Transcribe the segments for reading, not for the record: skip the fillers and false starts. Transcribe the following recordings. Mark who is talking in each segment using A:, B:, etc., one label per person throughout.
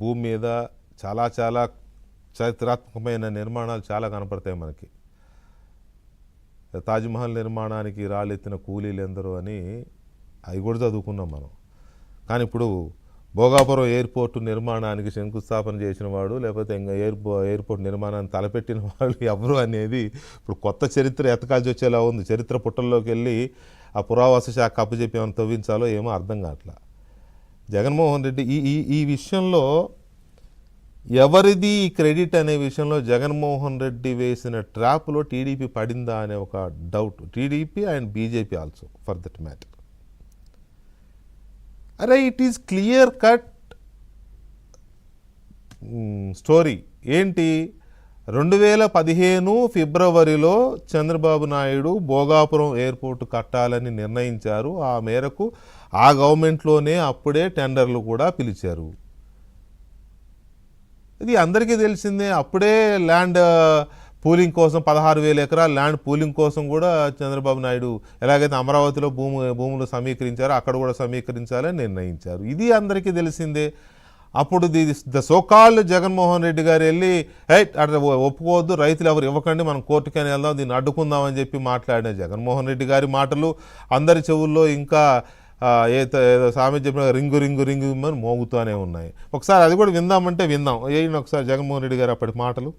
A: భూమి మీద చాలా చాలా చారిత్రాత్మకమైన నిర్మాణాలు చాలా కనపడతాయి మనకి. తాజ్మహల్ నిర్మాణానికి రాళ్ళెత్తిన కూలీలు ఎందరో అని అవి కూడా చదువుకున్నాం మనం. కానీ ఇప్పుడు భోగాపురం ఎయిర్పోర్టు నిర్మాణానికి శంకుస్థాపన చేసిన వాడు, లేకపోతే ఇంకా ఎయిర్పోర్ట్ నిర్మాణాన్ని తలపెట్టిన వాళ్ళు ఎవరు అనేది ఇప్పుడు కొత్త చరిత్ర ఎతకాల్సి వచ్చేలా ఉంది. చరిత్ర పుట్టల్లోకి వెళ్ళి ఆ పురావస్తు శాఖ అప్పచెప్పి ఏమైనా తవ్వించాలో ఏమో అర్థం కావట్లా. జగన్మోహన్ రెడ్డి ఈ విషయంలో ఎవరిది క్రెడిట్ అనే విషయంలో జగన్మోహన్ రెడ్డి వేసిన ట్రాప్లో టీడీపీ పడిందా అనే ఒక doubt. TDP and BJP also for that matter. అరే it is clear cut story. ఏంటి, 2015 ఫిబ్రవరిలో చంద్రబాబు నాయుడు భోగాపురం ఎయిర్పోర్టు కట్టాలని నిర్ణయించారు. ఆ మేరకు ఆ గవర్నమెంట్లోనే అప్పుడే టెండర్లు కూడా పిలిచారు. ఇది అందరికీ తెలిసిందే. అప్పుడే ల్యాండ్ పూలింగ్ కోసం 16,000 ఎకరాల ల్యాండ్ పూలింగ్ కోసం కూడా చంద్రబాబు నాయుడు ఎలాగైతే అమరావతిలో భూములు సమీకరించారో అక్కడ కూడా సమీకరించాలని నిర్ణయించారు. ఇది అందరికీ తెలిసిందే. అప్పుడు ద సోకాల్డ్ జగన్మోహన్ రెడ్డి గారు వెళ్ళి అట్లా ఒప్పుకోవద్దు, రైతులు ఎవరు ఇవ్వకండి, మనం కోర్టుకని వెళ్దాం, దీన్ని అడ్డుకుందామని చెప్పి మాట్లాడిన జగన్మోహన్ రెడ్డి గారి మాటలు అందరి చెవుల్లో ఇంకా ఏదో సామెత చెప్పిన రింగు రింగు రింగు అని మోగుతూనే ఉన్నాయి. ఒకసారి అది కూడా విందామంటే విందాం. ఒకసారి జగన్మోహన్ రెడ్డి గారు అప్పటి మాటలు.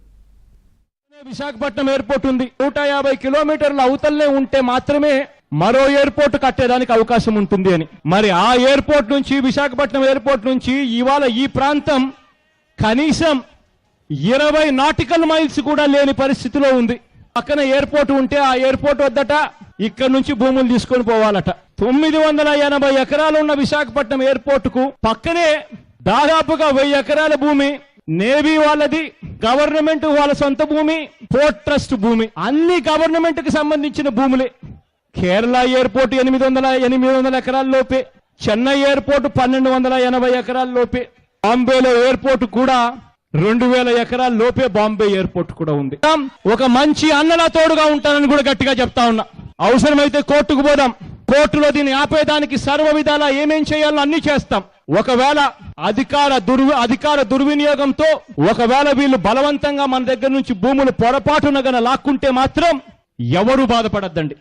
B: విశాఖపట్నం ఎయిర్పోర్ట్ ఉంది, 150 కిలోమీటర్ల అవతలనే ఉంటే మాత్రమే మరో ఎయిర్పోర్ట్ కట్టేదానికి అవకాశం ఉంటుంది అని. మరి ఆ ఎయిర్పోర్ట్ నుంచి, విశాఖపట్నం ఎయిర్పోర్ట్ నుంచి ఇవాళ ఈ ప్రాంతం కనీసం 20 నాటికల్ మైల్స్ కూడా లేని పరిస్థితిలో ఉంది. పక్కన ఎయిర్పోర్ట్ ఉంటే ఆ ఎయిర్పోర్ట్ వద్దట ఇక్కడ నుంచి భూములు తీసుకొని పోవాలట. 980 ఎకరాలు ఉన్న విశాఖపట్నం ఎయిర్పోర్ట్ కు పక్కనే దాదాపుగా 1000 ఎకరాల భూమి నేవీ వాళ్ళది, గవర్నమెంట్ వాళ్ళ సొంత భూమి, పోర్ట్ ట్రస్ట్ భూమి, అన్ని గవర్నమెంట్ కి సంబంధించిన భూములే. కేరళ ఎయిర్పోర్ట్ 800 ఎకరాల లోపే, చెన్నై ఎయిర్పోర్ట్ 1280 ఎకరాల లోపే, బాంబేలో ఎయిర్పోర్ట్ కూడా 2000 ఎకరాల లోపే బాంబే ఎయిర్పోర్ట్ కూడా ఉంది. ఒక మంచి అన్నలా తోడుగా ఉంటానని కూడా గట్టిగా చెప్తా ఉన్నా. అవసరమైతే కోర్టుకు పోదాం, కోర్టులో దీన్ని ఆపేదానికి సర్వ విధాలా ఏమేం చేయాలో అన్ని చేస్తాం. ఒకవేళ అధికార దుర్వినియోగంతో ఒకవేళ వీళ్ళు బలవంతంగా మన దగ్గర నుంచి భూములు పొరపాటున గన లాక్కుంటే మాత్రం ఎవరు బాధపడద్దండి.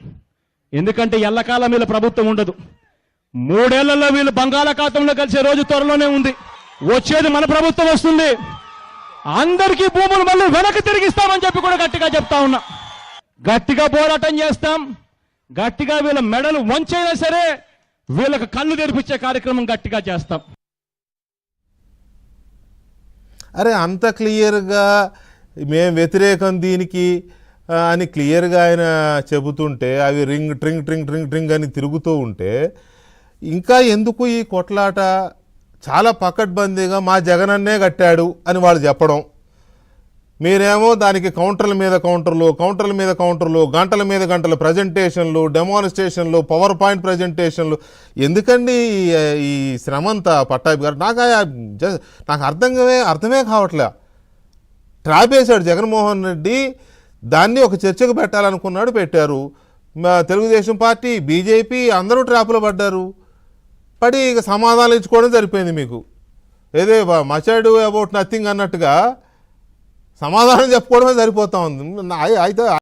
B: ఎందుకంటే ఎల్లకాలం వీళ్ళ ప్రభుత్వం ఉండదు. 3 ఏళ్లలో వీళ్ళు బంగాళాఖాతంలో కలిసే రోజు త్వరలోనే ఉంది. వచ్చేది మన ప్రభుత్వం వస్తుంది. అందరికీ భూములు మళ్ళీ వెనక్కి తిరిగిస్తామని చెప్పి కూడా గట్టిగా చెప్తా ఉన్నా. గట్టిగా పోరాటం చేస్తాం. గట్టిగా వీళ్ళ మెడలు వంచైనా సరే వీళ్ళకి కళ్ళు తెరిపించే కార్యక్రమం గట్టిగా చేస్తాం.
A: అరే అంత క్లియర్గా మేము వ్యతిరేకం దీనికి అని క్లియర్గా ఆయన చెబుతుంటే అవి రింగ్ ట్రింగ్ ట్రింగ్ ట్రింగ్ ట్రింగ్ అని తిరుగుతూ ఉంటే ఇంకా ఎందుకు ఈ కొట్లాట? చాలా పకడ్బందీగా మా జగనన్నే కట్టాడు అని వాళ్ళు చెప్పడం, మీరేమో దానికి కౌంటర్ల మీద కౌంటర్లు, గంటల మీద గంటల ప్రజెంటేషన్లు, డెమాన్స్ట్రేషన్లు, పవర్ పాయింట్ ప్రజెంటేషన్లు. ఎందుకండి ఈ శ్రమంతా పట్టాభి గారు? నాకు అర్థమే కావట్లే. ట్రాప్ వేశాడు జగన్మోహన్ రెడ్డి. దాన్ని ఒక చర్చకు పెట్టాలనుకున్నాడు, పెట్టారు. తెలుగుదేశం పార్టీ, బీజేపీ అందరూ ట్రాప్లో పడ్డారు. పడి ఇక సమాధానం ఇచ్చుకోవడం సరిపోయింది మీకు. ఏదే మచాడు అబౌట్ నథింగ్ అన్నట్టుగా సమాధానం చెప్పుకోవడమే సరిపోతా ఉంది అయితే.